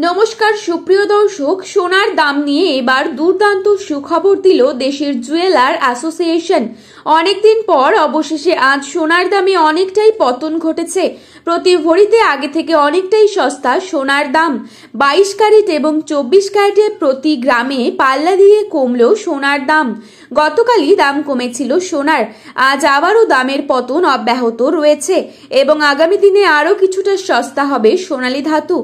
নমস্কার সুপ্রিয় দর্শক, সোনার দাম নিয়ে এবার দুর্দান্ত সুখবর দিল দেশের জুয়েলার অ্যাসোসিয়েশন। অনেকদিন পর অবশেষে আজ সোনার দামে অনেকটাই পতন ঘটেছে। প্রতি ভরিতে আগে থেকে অনেকটাই সস্তা সোনার দাম। 22 ক্যারেট এবং 24 ক্যারেটে প্রতি গ্রামে পাল্লা দিয়ে কমল সোনার দাম। গতকালই দাম কমেছিল সোনার, আজ আবারও দামের পতন অব্যাহত রয়েছে এবং আগামী দিনে আরও কিছুটা সস্তা হবে সোনালী ধাতু,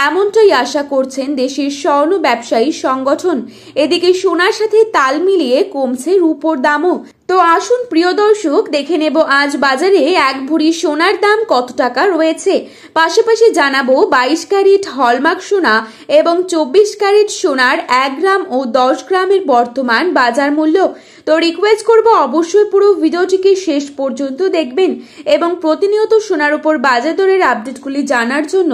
এমনটাই আশা করছেন দেশের স্বর্ণ ব্যবসায়ী সংগঠন। এদিকে সোনার সাথে তাল মিলিয়ে কমছে রূপোর দামও। তো আসুন প্রিয় দর্শক, দেখে নেব আজ বাজারে এক ভরি সোনার দাম কত টাকা রয়েছে। পাশাপাশি জানাবো 22 ক্যারেট হলমার্ক সোনা এবং 24 ক্যারেট সোনার 1 গ্রাম ও 10 গ্রামের বর্তমান বাজার মূল্য। তো রিকোয়েস্ট করব অবশ্যই পুরো ভিডিওটিকে শেষ পর্যন্ত দেখবেন এবং প্রতিনিয়ত সোনার উপর বাজার দরের আপডেটগুলি জানার জন্য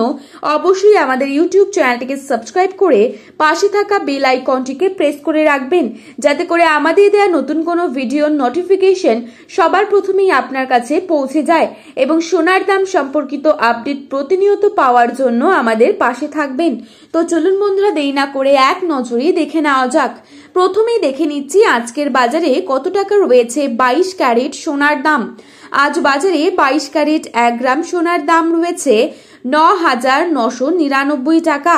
অবশ্যই আমাদের ইউটিউব চ্যানেলটিকে সাবস্ক্রাইব করে পাশে থাকা বেল আইকনটিকে প্রেস করে রাখবেন, যাতে করে আমাদের দেওয়া নতুন কোনো ভিডিওর নোটিফিকেশন সবার প্রথমেই আপনার কাছে পৌঁছে যায় এবং সোনার দাম সম্পর্কিত আপডেট প্রতিনিয়ত পাওয়ার জন্য আমাদের পাশে থাকবেন। তো চলুন বন্ধুরা, দেরি না করে এক নজরে দেখে নেওয়া যাক। প্রথমেই দেখে নিচ্ছি আজকের বাজারে কত টাকা রয়েছে 22 ক্যারেট সোনার দাম। আজ বাজারে 22 ক্যারেট 1 গ্রাম সোনার দাম রয়েছে 9,999 টাকা।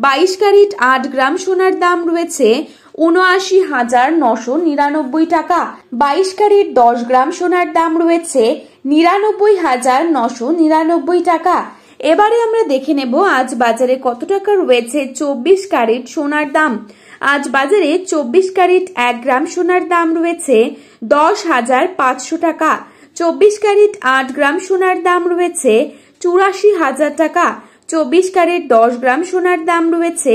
22 ক্যারেট 8 গ্রাম সোনার দাম রয়েছে 79,999 টাকা। 22 ক্যারেট 10 গ্রাম সোনার দাম রয়েছে 99,999 টাকা। এবারে আমরা দেখে নেব আজ বাজারে কত টাকা রয়েছে 24 ক্যারেট সোনার দাম। আজ বাজারে 24 ক্যারেট 1 গ্রাম সোনার দাম রয়েছে 10,500 টাকা। 24 ক্যারেট 8 গ্রাম সোনার দাম রয়েছে 84,000 টাকা। 24 ক্যারেট 10 গ্রাম সোনার দাম রয়েছে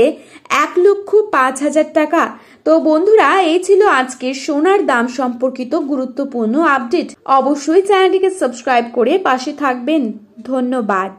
1,05,000 টাকা। তো বন্ধুরা, এই ছিল আজকের সোনার দাম সম্পর্কিত গুরুত্বপূর্ণ আপডেট। অবশ্যই চ্যানেলটিকে সাবস্ক্রাইব করে পাশে থাকবেন। ধন্যবাদ।